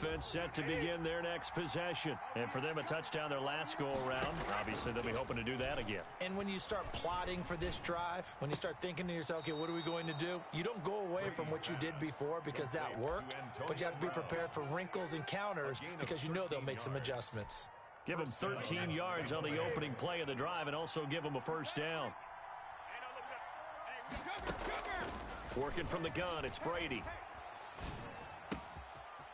offense set to begin their next possession. And for them, a touchdown their last go-around. Obviously, they'll be hoping to do that again. And when you start plotting for this drive, when you start thinking to yourself, okay, what are we going to do? You don't go away from what you did before because that worked, but you have to be prepared for wrinkles and counters because you know they'll make some adjustments. Give them 13 yards on the opening play of the drive and also give them a first down. Working from the gun, it's Brady.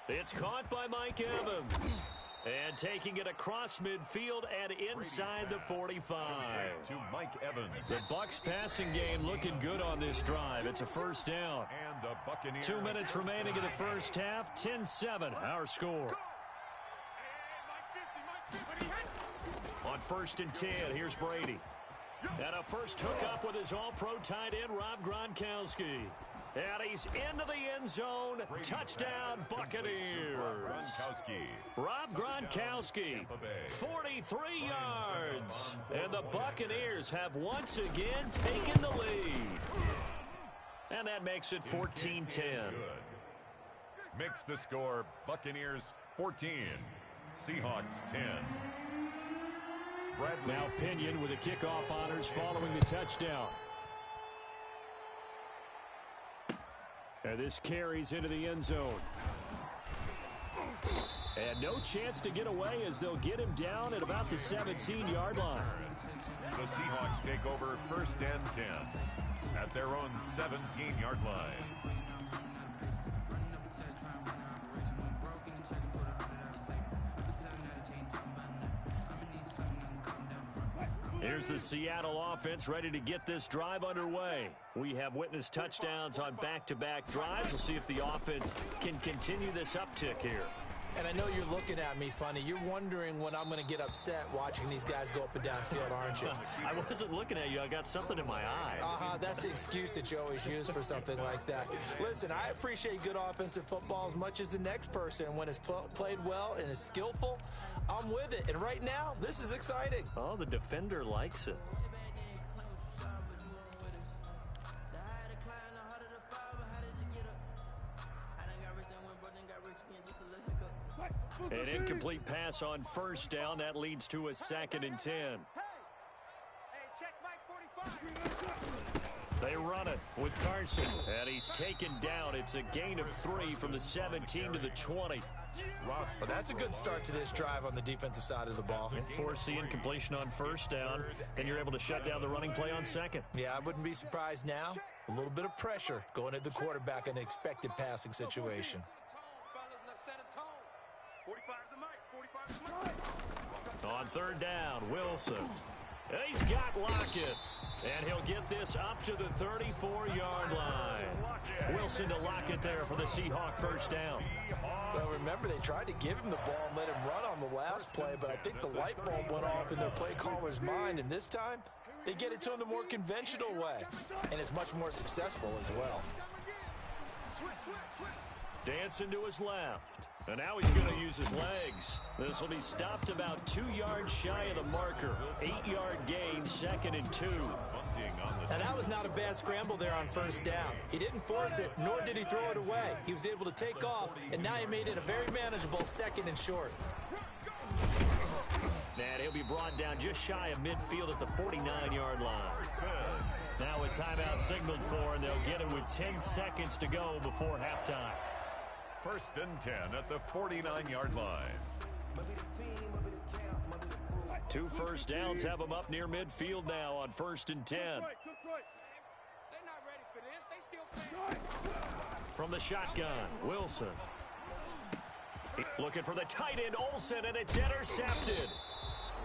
It's caught by Mike Evans. And taking it across midfield and inside the 45. To Mike Evans. The Bucs passing game looking good on this drive. It's a first down. And the Buccaneers. 2 minutes remaining in the first half. 10-7, our score. On 1st and 10, here's Brady. And a first hookup with his all-pro tight end, Rob Gronkowski. And he's into the end zone. Touchdown, Buccaneers. Rob Gronkowski, 43 yards. And the Buccaneers have once again taken the lead. And that makes it 14-10. Makes the score Buccaneers 14, Seahawks 10. Now Pinion with the kickoff honors following the touchdown. And this carries into the end zone. And no chance to get away as they'll get him down at about the 17-yard line. The Seahawks take over 1st and 10 at their own 17-yard line. Here's the Seattle offense ready to get this drive underway. We have witnessed touchdowns on back-to-back drives. We'll see if the offense can continue this uptick here. And I know you're looking at me funny. You're wondering when I'm going to get upset watching these guys go up and down field, aren't you? I wasn't looking at you. I got something in my eye. That's the excuse that you always use for something like that. Listen, I appreciate good offensive football as much as the next person. When it's played well and is skillful, I'm with it. And right now, this is exciting. Oh, the defender likes it. An incomplete pass on first down. That leads to a 2nd and 10. They run it with Carson. And he's taken down. It's a gain of 3 from the 17 to the 20. Well, that's a good start to this drive on the defensive side of the ball. Force the incompletion on first down, and you're able to shut down the running play on 2nd. Yeah, I wouldn't be surprised now. A little bit of pressure going at the quarterback in an expected passing situation. On 3rd down, Wilson. He's got Lockett. And he'll get this up to the 34-yard line. Wilson to Lockett there for the Seahawk first down. Well, remember, they tried to give him the ball and let him run on the last play, but I think the light bulb went off in their play caller's mind, and this time they get it to him the more conventional way, and it's much more successful as well. Dancing to his left. And now he's going to use his legs. This will be stopped about 2 yards shy of the marker. 8-yard gain, 2nd and 2. And that was not a bad scramble there on first down. He didn't force it, nor did he throw it away. He was able to take off, and now he made it a very manageable 2nd and short. And he'll be brought down just shy of midfield at the 49-yard line. Now a timeout signaled for, and they'll get him with 10 seconds to go before halftime. 1st and 10 at the 49-yard line. 2 first downs have them up near midfield now on 1st and 10. From the shotgun, Wilson. Looking for the tight end, Olsen, and it's intercepted.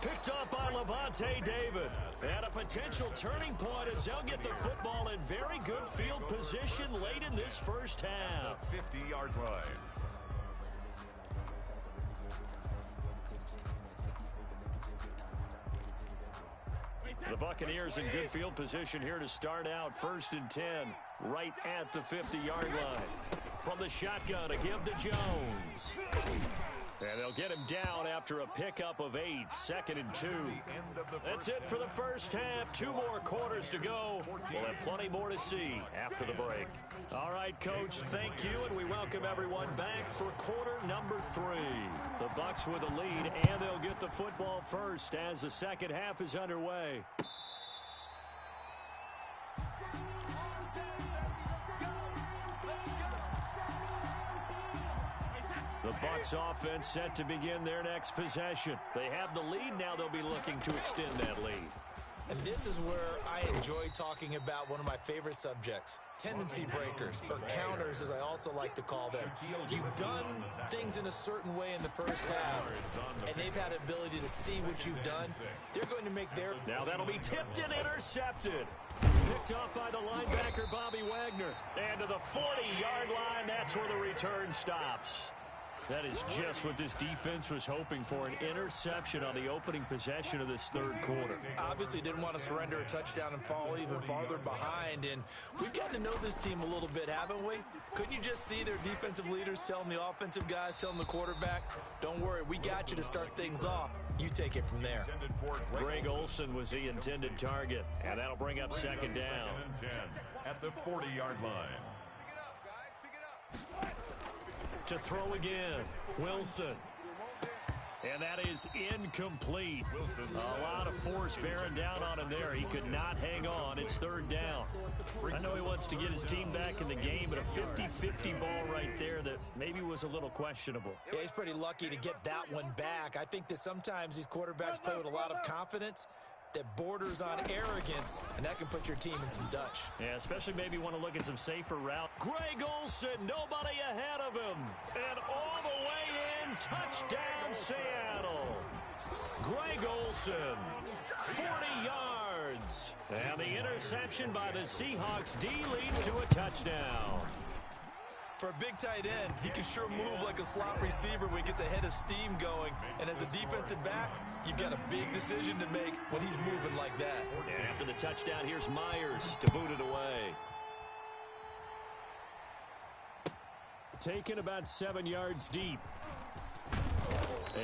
Picked up by Levante David. And a potential turning point as they'll get the football in very good field position late in this first half. 50-yard line. The Buccaneers in good field position here to start out. 1st and 10, right at the 50-yard line. From the shotgun, a give to Jones. And they'll get him down after a pickup of 8, 2nd and 2. That's it for the first half. 2 more quarters to go. We'll have plenty more to see after the break. All right, Coach, thank you, and we welcome everyone back for quarter number 3. The Bucs with a lead, and they'll get the football first as the second half is underway. The Bucs offense set to begin their next possession. They have the lead. Now they'll be looking to extend that lead. And this is where I enjoy talking about one of my favorite subjects, tendency breakers, or counters as I also like to call them. You've done things in a certain way in the first half, and they've had the ability to see what you've done. They're going to make their... Now that'll be tipped and intercepted. Picked off by the linebacker, Bobby Wagner. And to the 40-yard line, that's where the return stops. That is just what this defense was hoping for, an interception on the opening possession of this third quarter. Obviously didn't want to surrender a touchdown and fall even farther behind, and we've gotten to know this team a little bit, haven't we? Couldn't you just see their defensive leaders telling the offensive guys, telling the quarterback, don't worry, we got you to start things off. You take it from there. Greg Olsen was the intended target, and that'll bring up second down. At the 40-yard line. To throw again, Wilson. And that is incomplete. A lot of force bearing down on him there. He could not hang on. It's third down. I know he wants to get his team back in the game, but a 50-50 ball right there that maybe was a little questionable. Yeah, he's pretty lucky to get that one back. I think that sometimes these quarterbacks play with a lot of confidence that borders on arrogance, and that can put your team in some Dutch. Yeah, especially maybe want to look at some safer route. Greg Olsen, nobody ahead of him. And all the way in, touchdown Seattle. Greg Olsen, 40 yards. And the interception by the Seahawks D leads to a touchdown. For a big tight end, he can sure move like a slot receiver when he gets a head of steam going. And as a defensive back, you've got a big decision to make when he's moving like that. And after the touchdown, here's Myers to boot it away. Taken about 7 yards deep.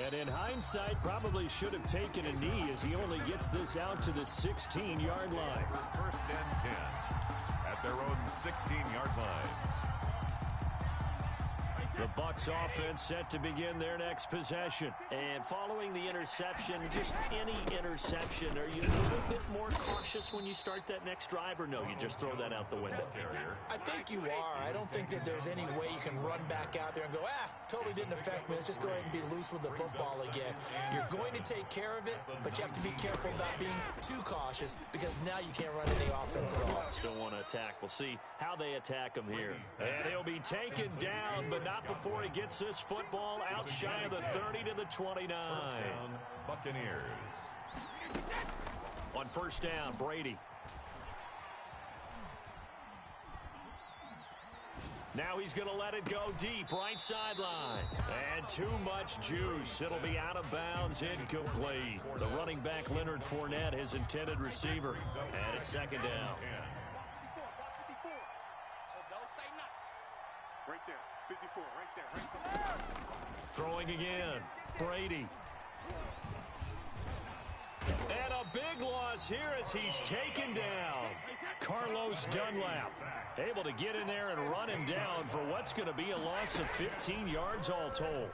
And in hindsight, probably should have taken a knee as he only gets this out to the 16-yard line. First and 10 at their own 16-yard line. The Bucs offense set to begin their next possession. And following the interception, just any interception, are you a little bit more cautious when you start that next drive, or no, you just throw that out the window? I think you are. I don't think that there's any way you can run back out there and go, totally didn't affect me. Let's just go ahead and be loose with the football again. You're going to take care of it, but you have to be careful about being too cautious because now you can't run any offense at all. Don't want to attack. We'll see how they attack him here. And he'll be taken down, but not before he gets this football out shy of the 30 to the 29. First down, Buccaneers. On first down, Brady. Now he's going to let it go deep, right sideline. And too much juice. It'll be out of bounds, incomplete. The running back, Leonard Fournette, his intended receiver. And it's second down. Right there, 54, right there. Throwing again, Brady. And a big loss here as he's taken down. Carlos Dunlap able to get in there and run him down for what's going to be a loss of 15 yards all told.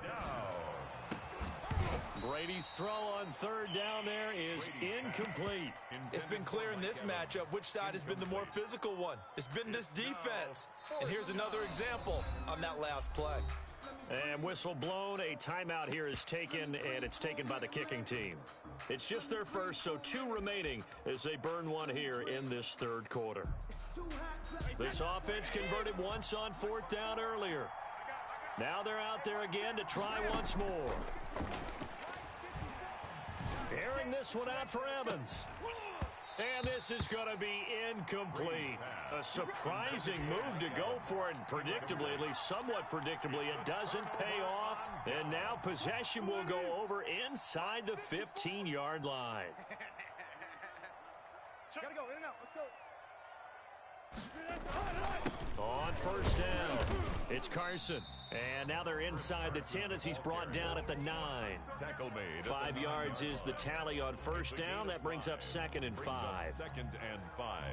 Brady's throw on third down there is incomplete. It's been clear in this matchup which side has been the more physical one. It's been this defense. And here's another example on that last play. And whistle blown. A timeout here is taken, and it's taken by the kicking team. It's just their first, so 2 remaining as they burn one here in this third quarter. This offense converted once on fourth down earlier. Now they're out there again to try once more. Airing this one out for Evans. And this is going to be incomplete. A surprising move to go for it. Predictably, at least somewhat predictably, it doesn't pay off. And now possession will go over inside the 15-yard line. Gotta go, in and out, let's go. On first down, it's Carson. And now they're inside the 10 as he's brought down at the 9. Tackle made. 5 yards is the tally on first down. That brings up 2nd and 5. 2nd and 5.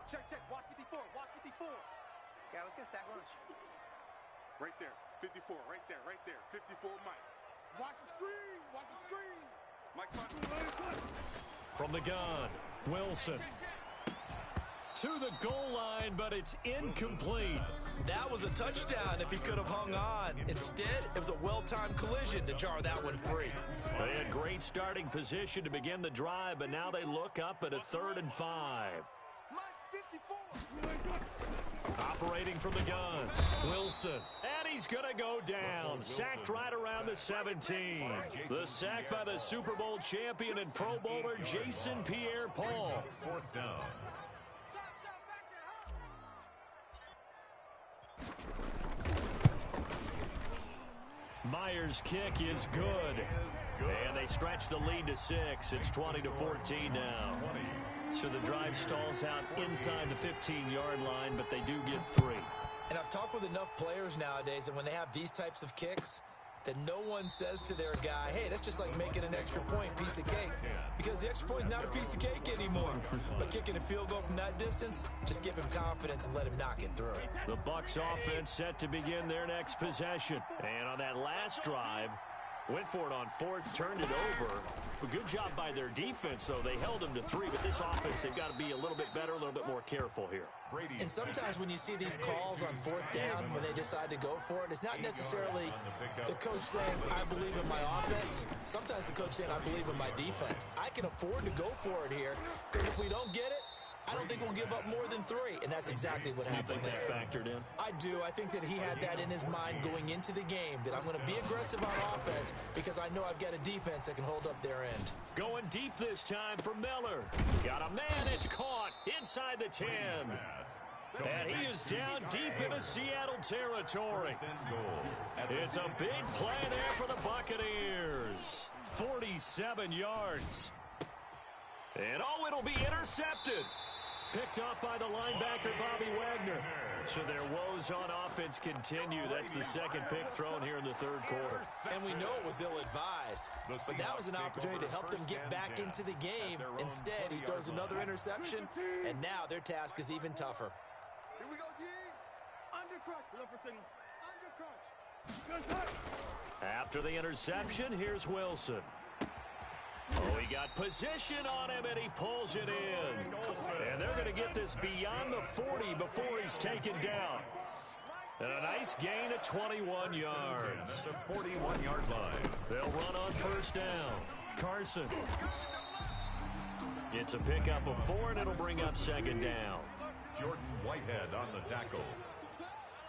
Check, check. Watch 54. Watch 54. Yeah, let's get sack lunch. Right there. 54. Right there. Right there. 54, Mike. Watch the screen. Watch the screen. Mike, from the gun, Wilson. To the goal line, but it's incomplete. That was a touchdown if he could have hung on. Instead, it was a well-timed collision to jar that one free. They had great starting position to begin the drive, but now they look up at a 3rd and 5. Operating from the gun, Wilson. And he's going to go down. Sacked right around the 17. The sack by the Super Bowl champion and Pro Bowler Jason Pierre-Paul. 4th down. Myers' kick is good. And they stretch the lead to 6. It's 20-14 now. So the drive stalls out inside the 15-yard line, but they do get 3. And I've talked with enough players nowadays, and when they have these types of kicks, that no one says to their guy, hey, that's just like making an extra point, piece of cake. Because the extra point is not a piece of cake anymore. But kicking a field goal from that distance, just give him confidence and let him knock it through. The Bucs offense set to begin their next possession. And on that last drive, went for it on 4th, turned it over. A good job by their defense, though. They held them to 3, but this offense, they've got to be a little bit better, a little bit more careful here. And sometimes when you see these calls on 4th down, when they decide to go for it, it's not necessarily the coach saying, I believe in my offense. Sometimes the coach saying, I believe in my defense. I can afford to go for it here, because if we don't get it, I don't think we'll give up more than 3, and that's exactly what happened there. You think that factored in? I do. I think that he had that in his mind going into the game, that I'm going to be aggressive on offense because I know I've got a defense that can hold up their end. Going deep this time for Miller. Got a man, it's caught inside the 10. And he is down deep into Seattle territory. It's a big play there for the Buccaneers. 47 yards. And oh, it'll be intercepted. Picked up by the linebacker, Bobby Wagner. So their woes on offense continue. That's the 2nd pick thrown here in the 3rd quarter. And we know it was ill-advised. But that was an opportunity to help them get back into the game. Instead, he throws another interception, and now their task is even tougher. Here we go, G. Under crunch. After the interception, here's Wilson. Oh, he got position on him, and he pulls it in. And they're going to get this beyond the 40 before he's taken down. And a nice gain of 21 yards. At the 41-yard line. They'll run on first down. Carson. It's a pickup of 4, and it'll bring up 2nd down. Jordan Whitehead on the tackle.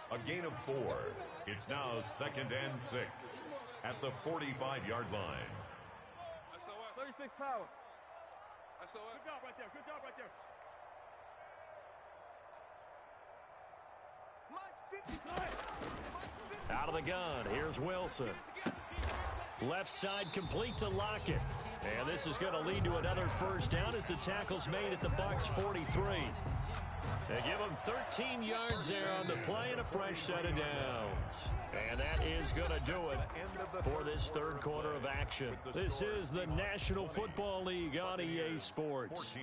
A gain of 4. It's now 2nd and 6 at the 45-yard line. 36 power. Good job right there. Good job right there. Out of the gun, here's Wilson. Left side complete to Lockett. And this is going to lead to another first down as the tackle's made at the Bucs 43. They give him 13 yards there on the play and a fresh set of downs. And that is going to do it for this 3rd quarter of action. This is the National Football League on EA Sports. 14.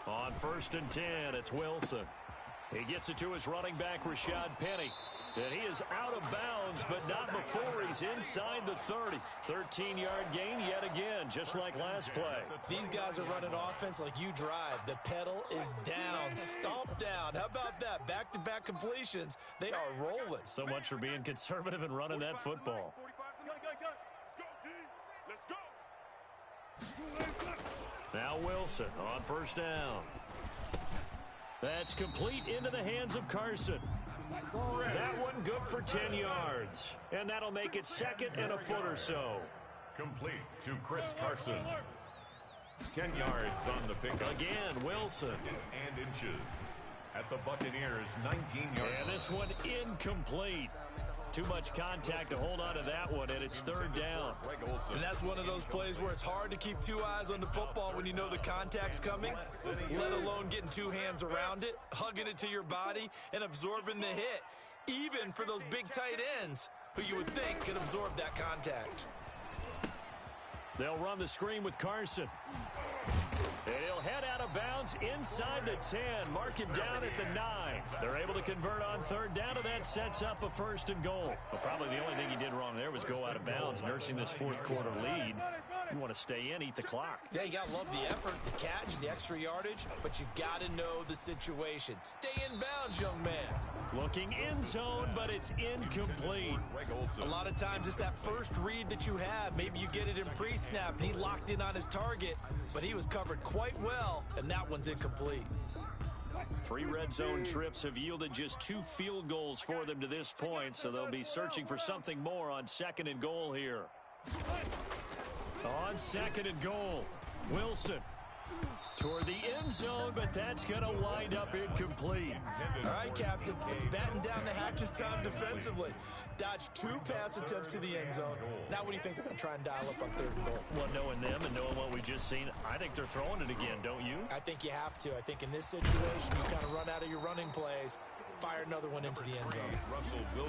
On 1st and 10, it's Wilson. He gets it to his running back, Rashad Penny. And he is out of bounds, but not before he's inside the 30. 13-yard gain yet again, just like last play. These guys are running offense like you drive. The pedal is down, stomped down. How about that? Back-to-back completions. They are rolling. So much for being conservative and running that football. Now Wilson on first down. That's complete into the hands of Carson. That one good for 10 yards. And that'll make it 2nd and a foot or so. Complete to Chris Carson. 10 yards on the pickup. Again, Wilson. And inches. At the Buccaneers, 19 yards. And this one incomplete. Too much contact to hold on to that one, and it's 3rd down. And that's one of those plays where it's hard to keep 2 eyes on the football when you know the contact's coming, let alone getting 2 hands around it, hugging it to your body, and absorbing the hit, even for those big tight ends who you would think could absorb that contact. They'll run the screen with Carson. And he'll head out of bounds inside the 10. Mark him down at the 9. They're able to convert on 3rd down, and that sets up a 1st and goal. But probably the only thing he did wrong there was go out of bounds, nursing this 4th quarter lead. You want to stay in, eat the clock. Yeah, you got to love the effort, the catch, the extra yardage, but you got to know the situation. Stay in bounds, young man. Looking in zone, but it's incomplete. A lot of times it's that first read that you have. Maybe you get it in pre-snap, and he locked in on his target, but he was covered quite well, and that one's incomplete. 3 red zone trips have yielded just 2 field goals for them to this point, so they'll be searching for something more on 2nd and goal here. On 2nd and goal, Wilson toward the end zone, but that's going to wind up incomplete. All right, Captain, it's batten down the hatches time defensively. Dodged 2 pass attempts to the end zone. Now what do you think they're going to try and dial up on 3rd and goal? Well, knowing them and knowing what we just seen, I think they're throwing it again, don't you? I think you have to. I think in this situation, you kind of run out of your running plays, fire another one into the end zone.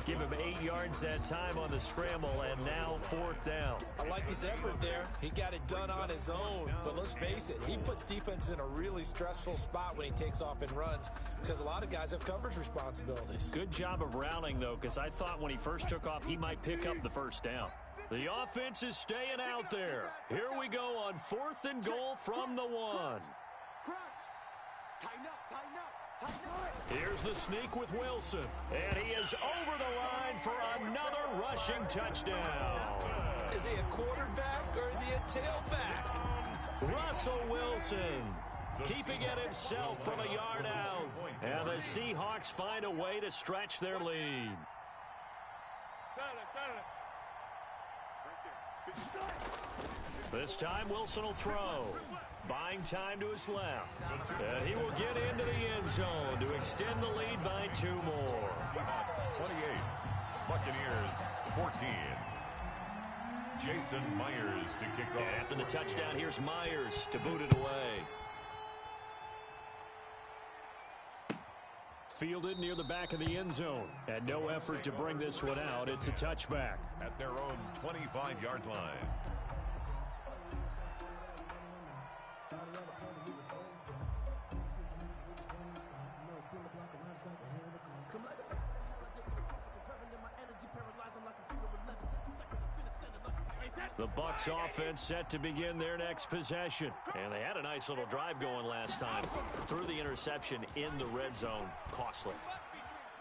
Give him 8 yards that time on the scramble, and now 4th down. I like his effort there. He got it done on his own, but let's face it, he puts defenses in a really stressful spot when he takes off and runs because a lot of guys have coverage responsibilities. Good job of rallying, though, because I thought when he first took off, he might pick up the 1st down. The offense is staying out there. Here we go on 4th and goal from the 1. Tighten up, tighten up, tighten up. Here's the sneak with Wilson, and he is over the line for another rushing touchdown. Is he a quarterback or is he a tailback? Russell Wilson keeping it himself from a yard out, and the Seahawks find a way to stretch their lead. This time Wilson will throw. Buying time to his left. And he will get into the end zone to extend the lead by 2 more. 28. Buccaneers 14. Jason Myers to kick off. After the touchdown, here's Myers to boot it away. Fielded near the back of the end zone. And no effort to bring this one out. It's a touchback. At their own 25-yard line. The Bucs offense set to begin their next possession. And they had a nice little drive going last time. Threw the interception in the red zone. Costly.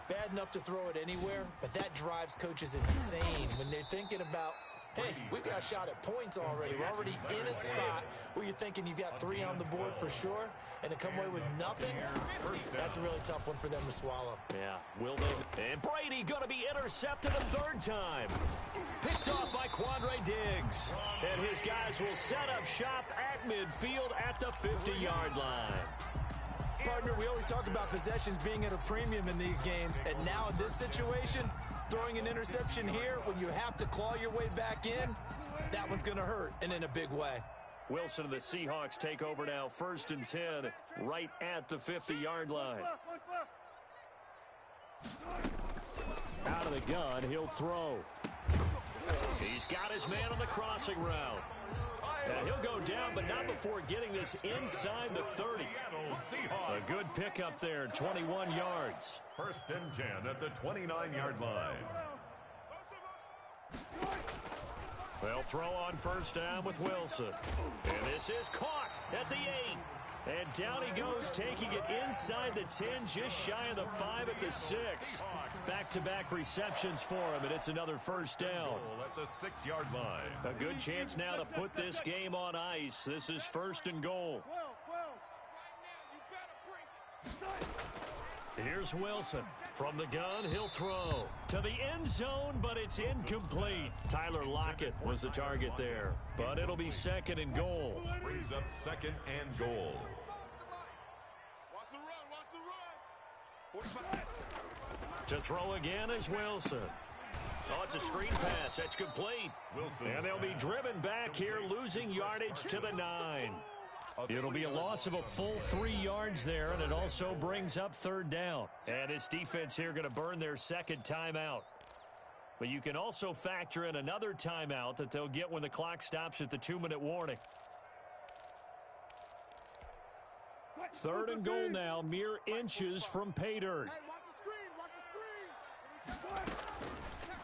Bad enough to throw it anywhere, but that drives coaches insane when they're thinking about, hey, we've got a shot at points already. We're already in a spot where you're thinking you've got 3 on the board for sure, and to come away with nothing, that's a really tough one for them to swallow. Yeah, will they? And Brady going to be intercepted a 3rd time. Picked off by Quandre Diggs. And his guys will set up shop at midfield at the 50-yard line. Partner, we always talk about possessions being at a premium in these games, and now in this situation, throwing an interception here when you have to claw your way back in, that one's going to hurt, and in a big way. Wilson and the Seahawks take over now, 1st and 10, right at the 50-yard line. Out of the gun, he'll throw. He's got his man on the crossing route. And he'll go down, but not before getting this inside the 30. A good pickup there, 21 yards. 1st and 10 at the 29-yard line. They'll throw on 1st down with Wilson. And this is caught at the 8. And down he goes, taking it inside the 10, just shy of the 5 at the 6. Back-to-back receptions for him, and it's another 1st down. At the 6-yard line. A good chance now to put this game on ice. This is 1st and goal. Here's Wilson. From the gun, he'll throw to the end zone, but it's incomplete. Tyler Lockett was the target there, but it'll be second and goal. Brings up second and goal. Watch the run. To throw again is Wilson. Oh, it's a screen pass. That's complete. Wilson. And they'll be driven back here, losing yardage to the 9. It'll be a loss of a full 3 yards there, and it also brings up third down. And this defense here going to burn their second timeout. But you can also factor in another timeout that they'll get when the clock stops at the 2-minute warning. Third and goal now, mere inches from pay dirt.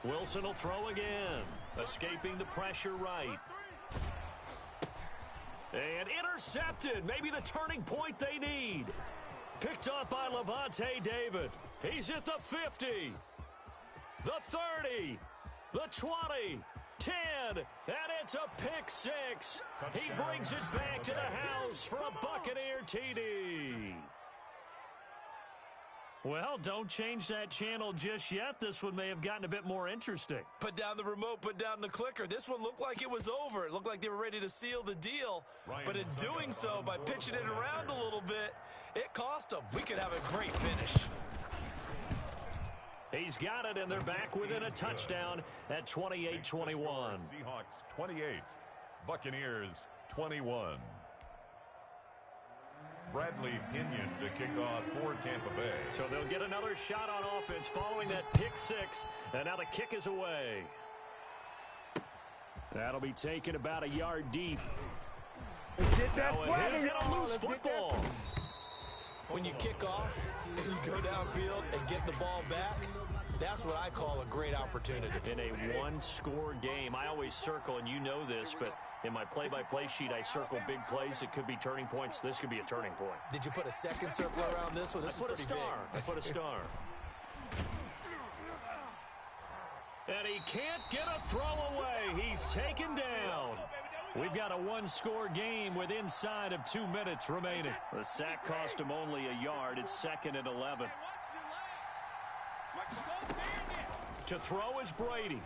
Wilson will throw again, escaping the pressure right. And intercepted, maybe the turning point they need. Picked up by Levante David. He's at the 50, the 30, the 20, 10, and it's a pick 6. He brings it back to the house for a Buccaneer TD. Well, don't change that channel just yet. This one may have gotten a bit more interesting. Put down the remote, put down the clicker. This one looked like it was over. It looked like they were ready to seal the deal. But in doing so, by pitching it around a little bit, it cost them. We could have a great finish. He's got it, and they're back within a touchdown at 28-21. Seahawks 28, Buccaneers 21. Bradley Pinion to kick off for Tampa Bay. So they'll get another shot on offense following that pick 6, and now the kick is away. That'll be taken about a yard deep. Get that swag in a loose football. When you kick off and you go downfield and get the ball back, that's what I call a great opportunity. In a one-score game, I always circle, and you know this, but in my play-by-play sheet, I circle big plays that could be turning points. This could be a turning point. Did you put a second circle around this one? This is pretty big. I put a star. And he can't get a throw away. He's taken down. We've got a one-score game with inside of 2 minutes remaining. The sack cost him only a yard. It's 2nd and 11. To throw is Brady.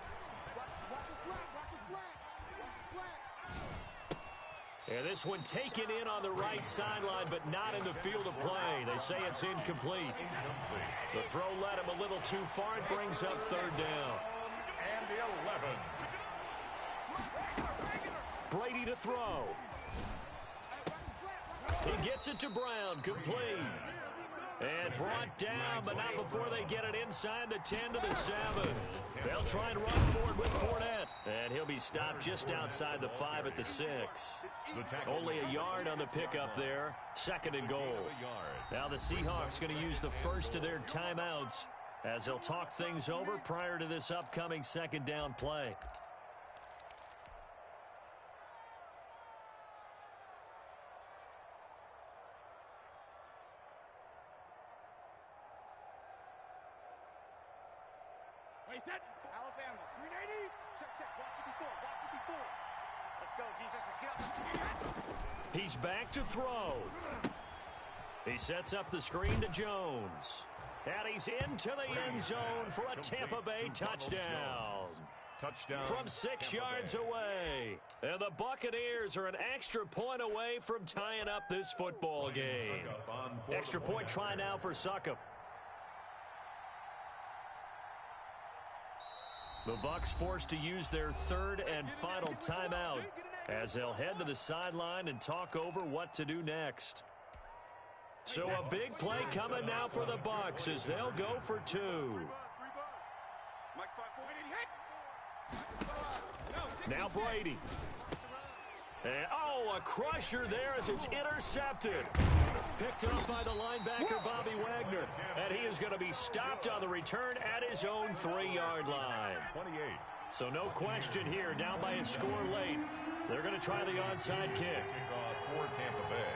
And this one taken in on the right sideline, but not in the field of play. They say it's incomplete. The throw led him a little too far. It brings up third down. And the 11. Brady to throw. He gets it to Brown, complete. And brought down, but not before they get it inside the 10 to the 7. They'll try and run forward with Fournette. And he'll be stopped just outside the 5 at the 6. Only a yard on the pickup there. 2nd and goal. Now the Seahawks going to use the first of their timeouts as they'll talk things over prior to this upcoming 2nd down play. Alabama, 380. Check. Watch 54. Let's go, defense. Let's get up. He's back to throw. He sets up the screen to Jones. And he's into the end zone for a Tampa Bay touchdown. Touchdown from 6 yards away. And the Buccaneers are an extra point away from tying up this football game. Extra point try now for Succop. The Bucs forced to use their third and final timeout as they'll head to the sideline and talk over what to do next. So a big play coming now for the Bucs as they'll go for 2. Now Brady. And, a crusher there as it's intercepted. Picked up by the linebacker, Bobby Wagner. And he is going to be stopped on the return at his own 3-yard line. 28. So no question here, down by a score late. They're going to try the onside kick. Kickoff for Tampa Bay.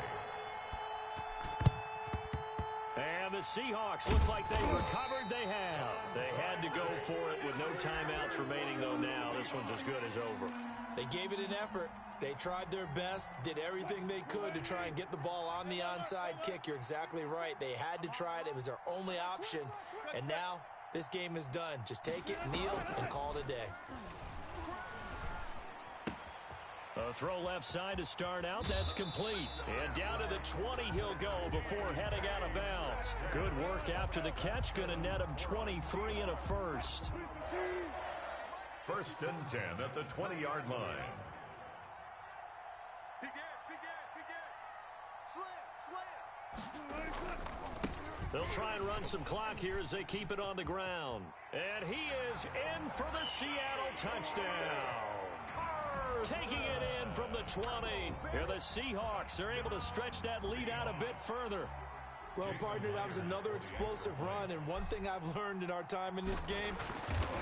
And the Seahawks, looks like they recovered. They have. They had to go for it with no timeouts remaining, though, now. This one's as good as over. They gave it an effort. They tried their best, did everything they could to try and get the ball on the onside kick. You're exactly right. They had to try it. It was their only option. And now this game is done. Just take it, kneel, and call it a day. A throw left side to start out. That's complete. And down to the 20 he'll go before heading out of bounds. Good work after the catch. Going to net him 23 and a first. 1st and 10 at the 20-yard line. They'll try and run some clock here as they keep it on the ground. And he is in for the Seattle touchdown. Taking it in from the 20. Here the Seahawks are able to stretch that lead out a bit further. Well, partner, that was another explosive run, and one thing I've learned in our time in this game,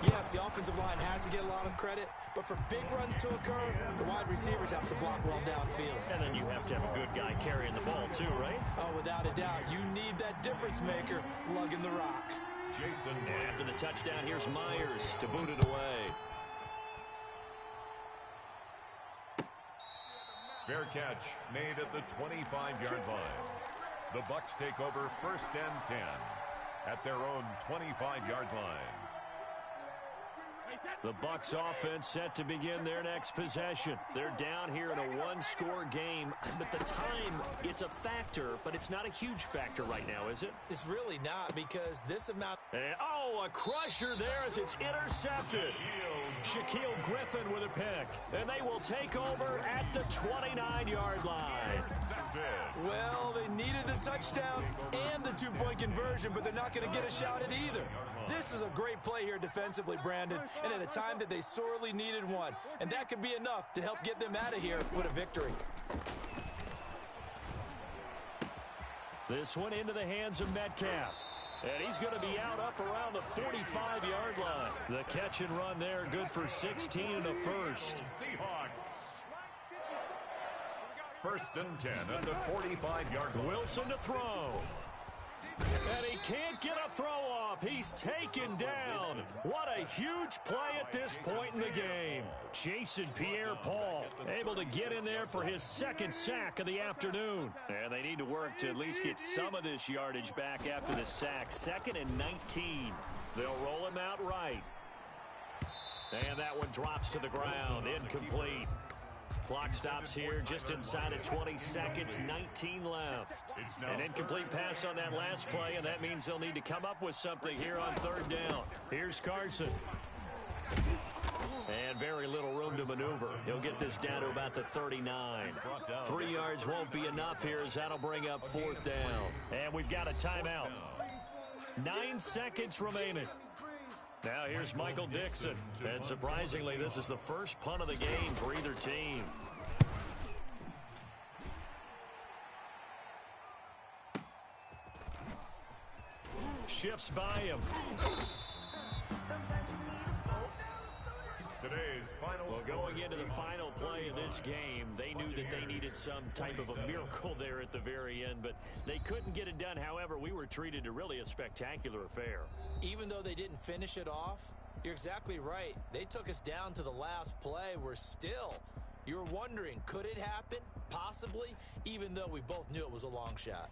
yes, the offensive line has to get a lot of credit, but for big runs to occur, the wide receivers have to block well downfield. And then you have to have a good guy carrying the ball too, right? Oh, without a doubt. You need that difference maker lugging the rock. Jason. And after the touchdown, here's Myers to boot it away. Fair catch made at the 25-yard line. The Bucs take over 1st and 10 at their own 25-yard line. The Bucs offense set to begin their next possession. They're down here in a one-score game. At the time, it's a factor, but it's not a huge factor right now, is it? It's really not, because this amount... And, a crusher there as it's intercepted. Shaquille Griffin with a pick. And they will take over at the 29-yard line. Well, they needed the touchdown and the two-point conversion, but they're not going to get a shot at either. This is a great play here defensively, Brandon, and at a time that they sorely needed one. And that could be enough to help get them out of here with a victory. This one into the hands of Metcalf. And he's going to be out up around the 45-yard line. The catch and run there, good for 16 and a first. Seahawks. 1st and 10 at the 45-yard line. Wilson to throw. And he can't get a throw off. He's taken down. What a huge play at this point in the game. Jason Pierre-Paul able to get in there for his 2nd sack of the afternoon. And they need to work to at least get some of this yardage back after the sack. 2nd and 19. They'll roll him out right. And that one drops to the ground. Incomplete. Clock stops here just inside of 20 seconds, 19 left. An incomplete pass on that last play, and that means they'll need to come up with something here on 3rd down. Here's Carson. And very little room to maneuver. He'll get this down to about the 39. 3 yards won't be enough here as that'll bring up 4th down. And we've got a timeout. 9 seconds remaining. Now here's Michael Dixon. And surprisingly, this is the first punt of the game for either team. Shifts by him. Today's final. Well, going into the final play of this game, they knew that they needed some type of a miracle there at the very end, but they couldn't get it done. However, we were treated to really a spectacular affair. Even though they didn't finish it off, you're exactly right. They took us down to the last play. We're still, you were wondering, could it happen? Possibly, even though we both knew it was a long shot.